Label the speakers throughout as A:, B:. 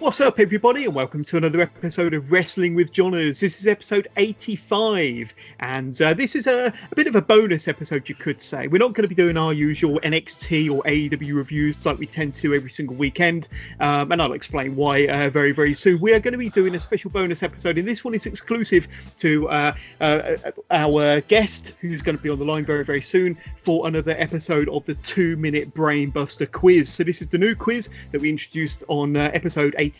A: What's up, everybody, and welcome to another episode of Wrestling with Johners. This is episode 85, and this is a bit of a bonus episode, you could say. We're not going to be doing our usual NXT or AEW reviews like we tend to do every single weekend, and I'll explain why very, very soon. We are going to be doing a special bonus episode, and this one is exclusive to our guest, who's going to be on the line very, very soon for another episode of the 2-minute Brainbuster Quiz. So this is the new quiz that we introduced on episode 83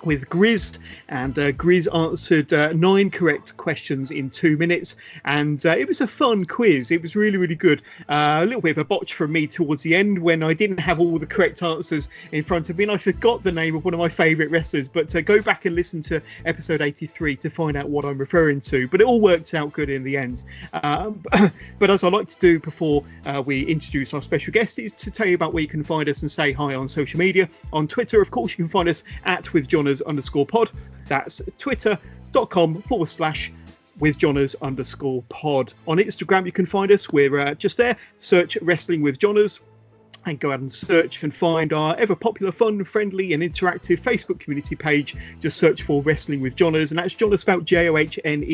A: with Grizz, and Grizz answered 9 correct questions in 2 minutes, and it was a fun quiz. It was really, really good. A little bit of a botch from me towards the end when I didn't have all the correct answers in front of me, and I forgot the name of one of my favourite wrestlers, but go back and listen to episode 83 to find out what I'm referring to, but it all worked out good in the end. But as I like to do before we introduce our special guest is to tell you about where you can find us and say hi on social media. On Twitter, of course, you can find us at @withjohners_pod. That's twitter.com/withjohners_pod. On Instagram, you can find us. We're just there. Search Wrestling with Johners, and go out and search and find our ever popular, fun, friendly and interactive Facebook community page. Just search for Wrestling with Johners, and that's Johners spelled Johners. And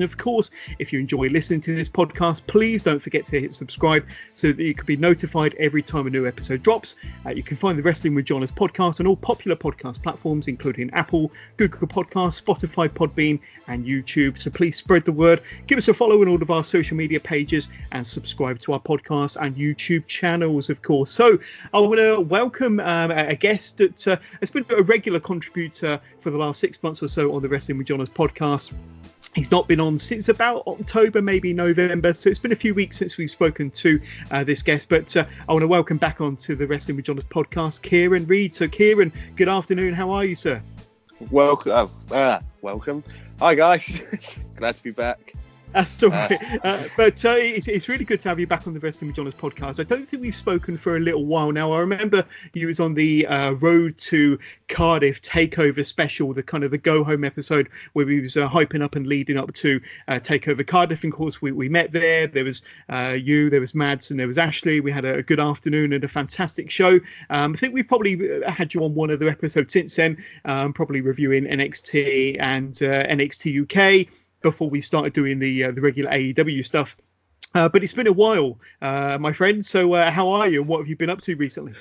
A: of course, if you enjoy listening to this podcast, please don't forget to hit subscribe so that you can be notified every time a new episode drops. You can find the Wrestling with Johners podcast on all popular podcast platforms, including Apple, Google Podcasts, Spotify, Podbean and YouTube. So please spread the word. Give us a follow on all of our social media pages and subscribe to our podcast and YouTube channels, of course. So I want to welcome a guest that has been a regular contributor for the last 6 months or so on the Wrestling with Johners podcast. He's not been on since about October, maybe November, so it's been a few weeks since we've spoken to this guest, but I want to welcome back onto the Wrestling with Johners podcast, Kieron Reed. So Kieron, good afternoon. How are you, sir?
B: Welcome. Hi guys. Glad to be back.
A: That's all right. But it's really good to have you back on the Wrestling with Johners podcast. I don't think we've spoken for a little while now. I remember you was on the Road to Cardiff Takeover special, the kind of the go home episode where we was hyping up and leading up to Takeover Cardiff. And of course, we met there. There was you, there was Mads, and there was Ashley. We had a good afternoon and a fantastic show. I think we probably had you on one other episode since then, probably reviewing NXT and NXT UK. Before we started doing the regular AEW stuff. But it's been a while, my friend. So how are you and what have you been up to recently?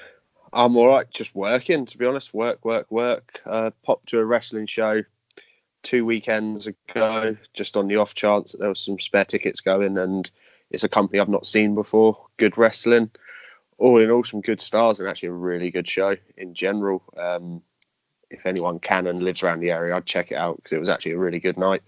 B: I'm all right, just working, to be honest. Work. Popped to a wrestling show 2 weekends ago, just on the off chance that there was some spare tickets going, and it's a company I've not seen before. Good wrestling. All in all, some good stars, and actually a really good show in general. If anyone can and lives around the area, I'd check it out because it was actually a really good night.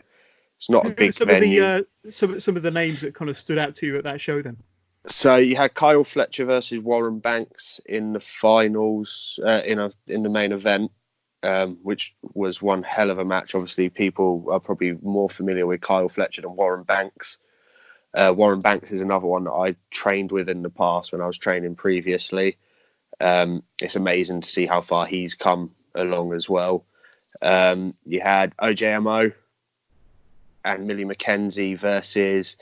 B: It's not a big venue.
A: Some of the names that kind of stood out to you at that show then?
B: So you had Kyle Fletcher versus Warren Banks in the finals, in the main event, which was one hell of a match. Obviously, people are probably more familiar with Kyle Fletcher than Warren Banks. Warren Banks is another one that I trained with in the past when I was training previously. It's amazing to see how far he's come along as well. You had OJMO and Millie McKenzie versus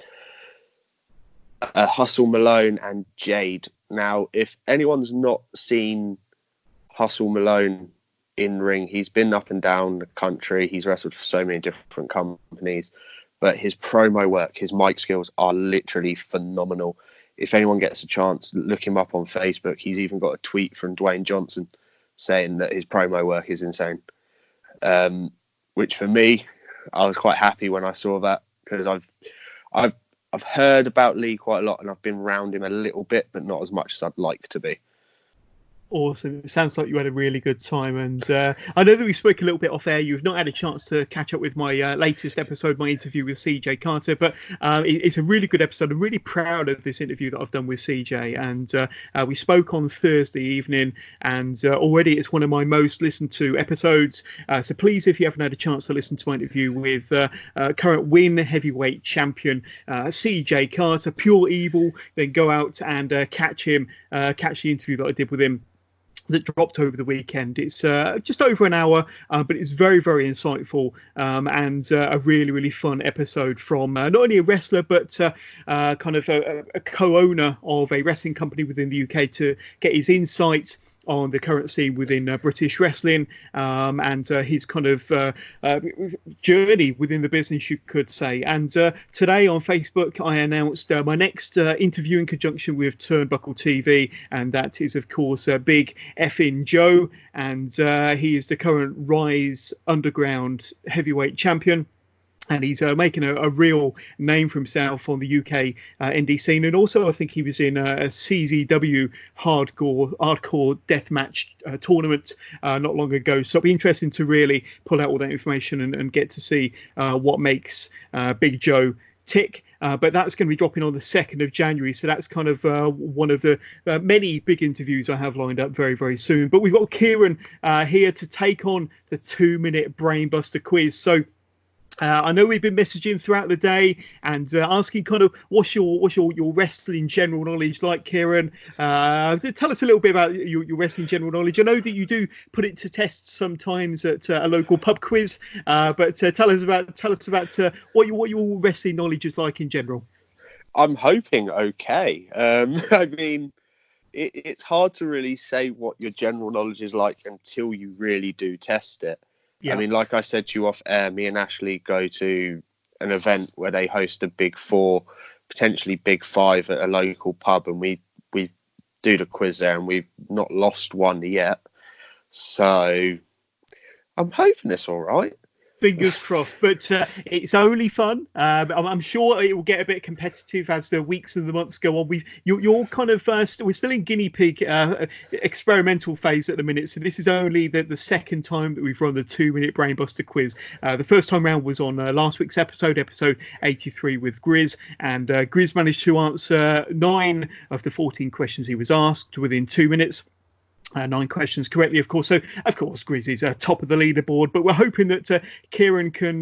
B: Hustle Malone and Jade. Now, if anyone's not seen Hustle Malone in ring, he's been up and down the country. He's wrestled for so many different companies, but his promo work, his mic skills are literally phenomenal. If anyone gets a chance, look him up on Facebook. He's even got a tweet from Dwayne Johnson saying that his promo work is insane, which for me, I was quite happy when I saw that, because I've heard about Lee quite a lot and I've been around him a little bit, but not as much as I'd like to be.
A: Awesome. It sounds like you had a really good time, and I know that we spoke a little bit off air. You've not had a chance to catch up with my latest episode, my interview with CJ Carter, but it's a really good episode. I'm really proud of this interview that I've done with CJ, and we spoke on Thursday evening, and already it's one of my most listened to episodes. So please, if you haven't had a chance to listen to my interview with current Win heavyweight champion CJ Carter, Pure Evil, then go out and catch the interview that I did with him that dropped over the weekend. It's just over an hour, but it's very, very insightful, and a really, really fun episode from not only a wrestler, but kind of a co-owner of a wrestling company within the UK, to get his insights on the current scene within British wrestling, and his kind of journey within the business, you could say. And today on Facebook, I announced my next interview in conjunction with Turnbuckle TV, and that is, of course, Big Effin' Joe, and he is the current Rise Underground heavyweight champion. And he's making a real name for himself on the UK indie scene. And also, I think he was in a CZW hardcore deathmatch tournament not long ago. So it'll be interesting to really pull out all that information and get to see what makes Big Joe tick. But that's going to be dropping on the 2nd of January. So that's kind of one of the many big interviews I have lined up very, very soon. But we've got Kieron here to take on the 2-minute Brainbuster quiz. So I know we've been messaging throughout the day and asking kind of what's your wrestling general knowledge like, Kieron. Tell us a little bit about your wrestling general knowledge. I know that you do put it to test sometimes at a local pub quiz, but tell us about what your wrestling knowledge is like in general.
B: I'm hoping okay. I mean, it's hard to really say what your general knowledge is like until you really do test it. Yeah. I mean, like I said to you off air, me and Ashley go to an event where they host a big 4, potentially big 5 at a local pub, and we do the quiz there, and we've not lost one yet. So I'm hoping it's all right.
A: Fingers crossed, but it's only fun. I'm sure it will get a bit competitive as the weeks and the months go on. You're kind of we're still in guinea pig experimental phase at the minute, so this is only the second time that we've run the 2-minute Brainbuster quiz. The first time round was on last week's episode 83 with Grizz, and Grizz managed to answer 9 of the 14 questions he was asked within 2 minutes. 9 questions correctly, of course. So, of course, Grizz is top of the leaderboard, but we're hoping that Kieron can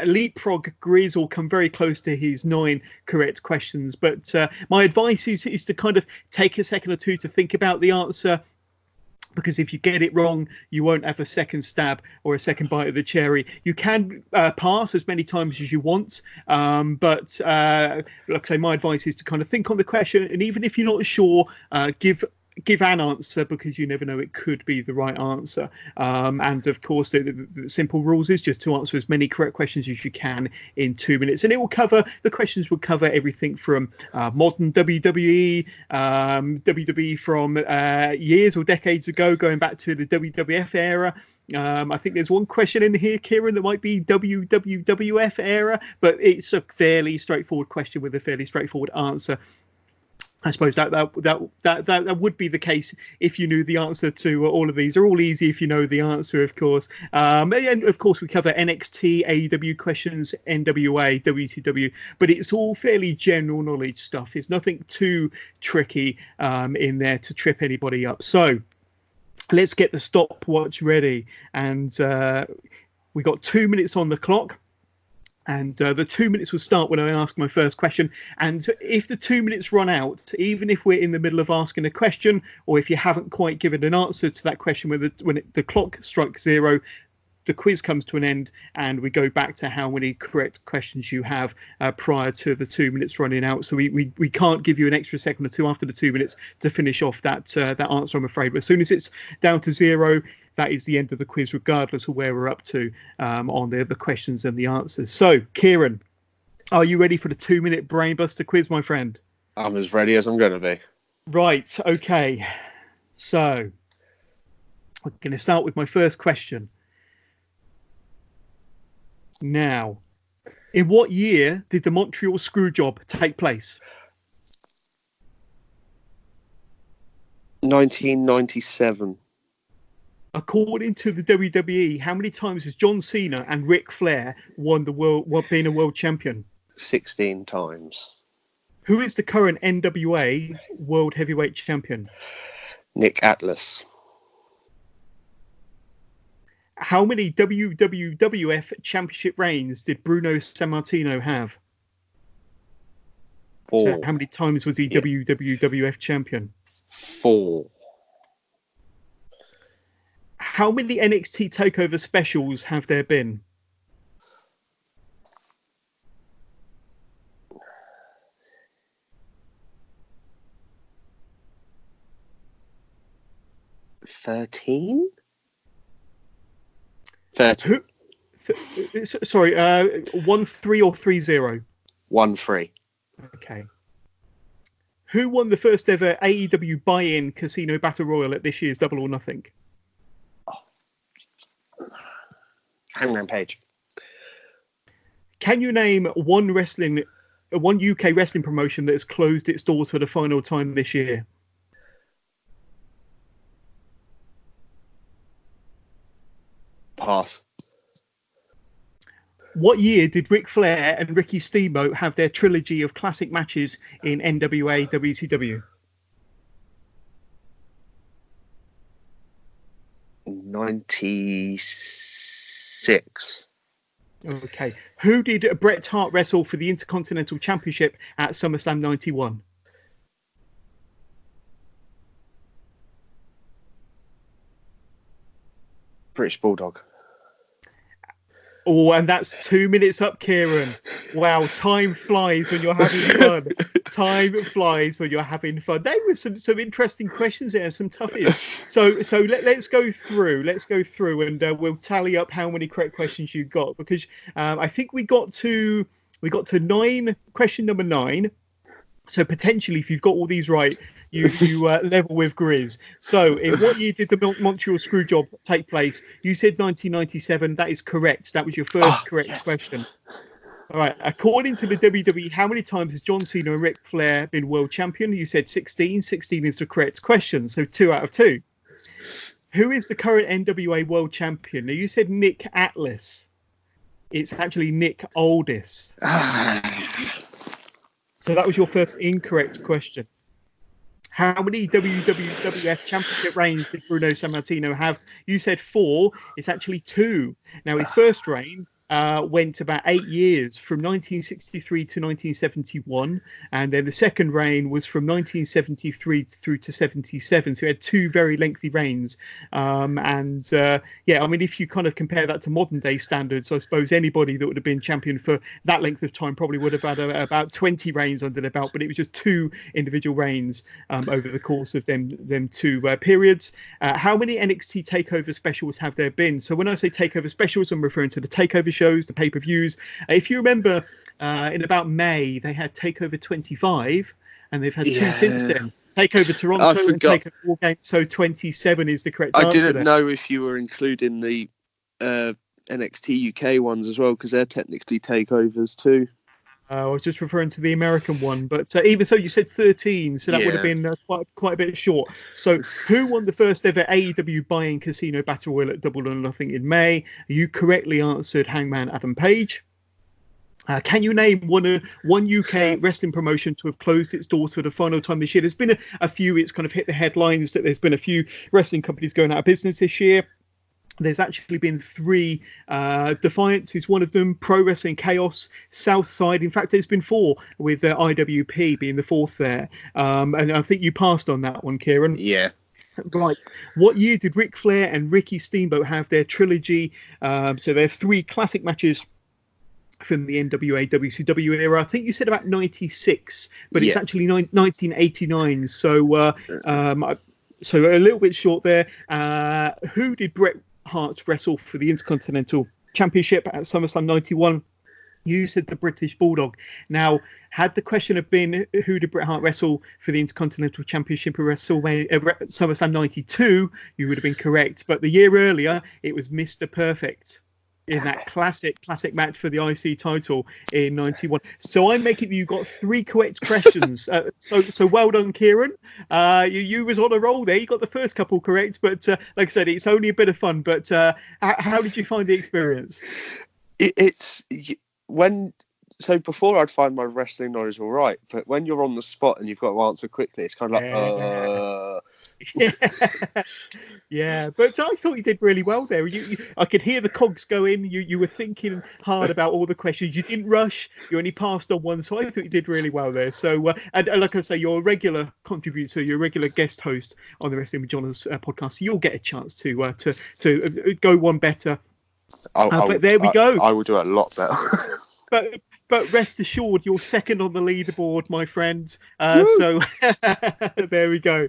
A: leapfrog Grizz or come very close to his 9 correct questions. But my advice is to kind of take a second or two to think about the answer, because if you get it wrong, you won't have a second stab or a second bite of the cherry. You can pass as many times as you want, but like I say, my advice is to kind of think on the question, and even if you're not sure, give an answer, because you never know, it could be the right answer. And of course, the simple rules is just to answer as many correct questions as you can in 2 minutes, and the questions will cover everything from modern WWE, WWE from years or decades ago, going back to the WWF era. I think there's one question in here, Kieron, that might be WWF era, but it's a fairly straightforward question with a fairly straightforward answer. I suppose that would be the case if you knew the answer to all of these. They're all easy if you know the answer, of course. And of course, we cover NXT, AEW questions, NWA, WCW, but it's all fairly general knowledge stuff. There's nothing too tricky in there to trip anybody up. So let's get the stopwatch ready. And we got 2 minutes on the clock. And the 2 minutes will start when I ask my first question. And if the 2 minutes run out, even if we're in the middle of asking a question, or if you haven't quite given an answer to that question when the clock strikes 0, the quiz comes to an end, and we go back to how many correct questions you have prior to the 2 minutes running out. So we can't give you an extra second or two after the 2 minutes to finish off that answer, I'm afraid. But as soon as it's down to 0, that is the end of the quiz, regardless of where we're up to on the questions and the answers. So, Kieron, are you ready for the 2-minute Brainbuster quiz, my friend?
B: I'm as ready as I'm going to be.
A: Right, okay. So, we're going to start with my first question. Now, in what year did the Montreal Screwjob take place?
B: 1997.
A: According to the WWE, how many times has John Cena and Ric Flair won the world, being a world champion?
B: 16 times.
A: Who is the current NWA World Heavyweight Champion?
B: Nick Atlas.
A: How many WWF Championship reigns did Bruno Sammartino have?
B: 4.
A: So how many times was he WWF champion?
B: 4.
A: How many NXT TakeOver specials have there been?
B: 13? 30.
A: Sorry, 1-3 or 3-0?
B: 1-3.
A: Okay. Who won the first ever AEW buy-in casino battle royal at this year's Double or Nothing?
B: Hangman Page.
A: Can you name one UK wrestling promotion that has closed its doors for the final time this year?
B: Pass.
A: What year did Ric Flair and Ricky Steamboat have their trilogy of classic matches in NWA WCW?
B: 96.
A: Okay. Who did Bret Hart wrestle for the Intercontinental Championship at SummerSlam 91?
B: British Bulldog.
A: Oh, and that's 2 minutes up, Kieron. Wow, time flies when you're having fun. Time flies when you're having fun. There were some interesting questions there, some toughies. So let's go through. And we'll tally up how many correct questions you got, because I think we got to question number 9. So potentially, if you've got all these right, you level with Grizz. So in what year did the Montreal Screwjob take place? You said 1997. That is correct. That was your first correct question. All right. According to the WWE, how many times has John Cena and Ric Flair been world champion? You said 16. 16 is the correct question. So 2 out of 2. Who is the current NWA world champion? Now, you said Nick Atlas. It's actually Nick Aldis. So that was your first incorrect question. How many WWF Championship reigns did Bruno Sammartino have? You said 4. It's actually 2. Now, his first reign went about 8 years, from 1963 to 1971, and then the second reign was from 1973 through to 77. So he had 2 very lengthy reigns. Yeah, I mean, if you kind of compare that to modern day standards, I suppose anybody that would have been champion for that length of time probably would have had about 20 reigns under their belt, but it was just 2 individual reigns over the course of them 2 periods. How many NXT takeover specials have there been? So when I say takeover specials, I'm referring to the takeover shows, the pay-per-views. If you remember, in about May, they had Takeover 25, and they've had 2 since then. Takeover Toronto and Takeover War Games. So 27 is the correct answer.
B: I didn't know if you were including the NXT UK ones as well, because they're technically takeovers too.
A: I was just referring to the American one, but even so, you said 13, so that would have been quite a bit short. So, who won the first ever AEW buy-in casino battle royal at Double or Nothing in May? You correctly answered Hangman Adam Page. Can you name one UK wrestling promotion to have closed its doors for the final time this year? There's been a few. It's kind of hit the headlines that there's been a few wrestling companies going out of business this year. There's actually been 3. Defiant is one of them. Pro Wrestling Chaos, Southside. In fact, there's been 4, with IWP being the 4th there. And I think you passed on that one, Kieron.
B: Yeah.
A: Right. What year did Ric Flair and Ricky Steamboat have their trilogy? So they're 3 classic matches from the NWA WCW era. I think you said about 96, but it's actually 1989. So so a little bit short there. Who did Bret Hart wrestle for the Intercontinental Championship at SummerSlam 91? You said the British Bulldog. Now, had the question have been who did Bret Hart wrestle for the Intercontinental Championship at SummerSlam 92, you would have been correct. But the year earlier, it was Mr. Perfect in that classic match for the IC title in 91. So I'm making you got 3 correct questions. So well done, Kieron. You was on a roll there. You got the first couple correct, but like I said, it's only a bit of fun. But how did you find the experience?
B: So before I'd find my wrestling knowledge all right, but when you're on the spot and you've got to answer quickly, it's kind of like, Yeah, but I thought you did really well there. I could hear the cogs going. You were thinking hard about all the questions. You didn't rush. You only passed on one, so I thought you did really well there. So, and like I say, you're a regular contributor, you're a regular guest host on the Wrestling with John's podcast, so you'll get a chance to go one better. But there we go. I will do a lot better.
A: But rest assured, you're second on the leaderboard, my friend. So there we go.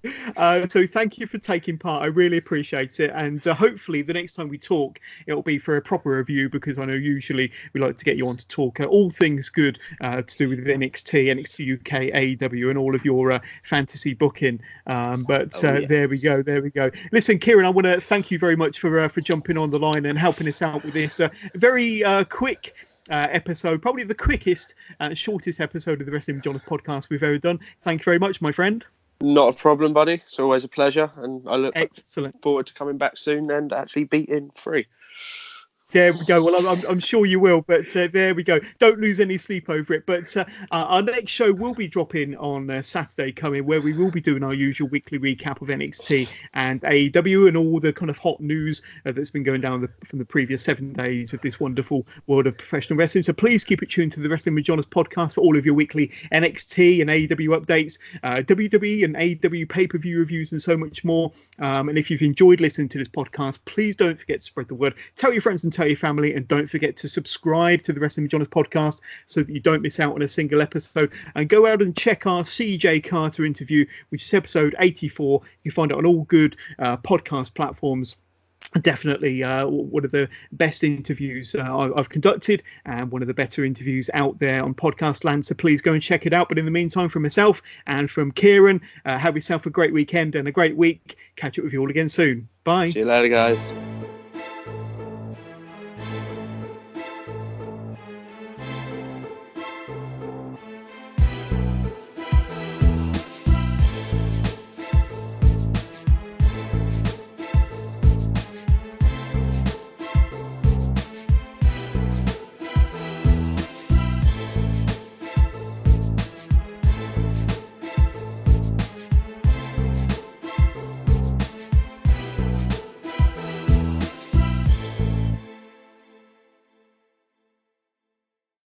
A: So thank you for taking part. I really appreciate it. And hopefully the next time we talk, it'll be for a proper review, because I know usually we like to get you on to talk all things good to do with NXT, NXT UK, AEW, and all of your fantasy booking. There we go. Listen, Kieron, I want to thank you very much for jumping on the line and helping us out with this very quick episode, probably the quickest, shortest episode of the Wrestling with Jonas podcast we've ever done. Thank you very much, my friend.
B: Not a problem, buddy. It's always a pleasure, and I look
A: Excellent.
B: forward to coming back soon and actually beating Free.
A: There we go. Well, I'm sure you will, but there we go. Don't lose any sleep over it. But our next show will be dropping on Saturday coming, where we will be doing our usual weekly recap of NXT and AEW and all the kind of hot news that's been going down from the previous 7 days of this wonderful world of professional wrestling. So please keep it tuned to the Wrestling with Jonas podcast for all of your weekly NXT and AEW updates, WWE and AEW pay-per-view reviews, and so much more. And if you've enjoyed listening to this podcast, please don't forget to spread the word. Tell your friends and tell your family, and don't forget to subscribe to the Wrestling with Jonas podcast so that you don't miss out on a single episode. And go out and check our CJ Carter interview, which is episode 84. You find it on all good podcast platforms. Definitely one of the best interviews I've conducted, and one of the better interviews out there on podcast land. So please go and check it out. But in the meantime, from myself and from Kieron, have yourself a great weekend and a great week. Catch up with you all again soon. Bye.
B: See you later, guys.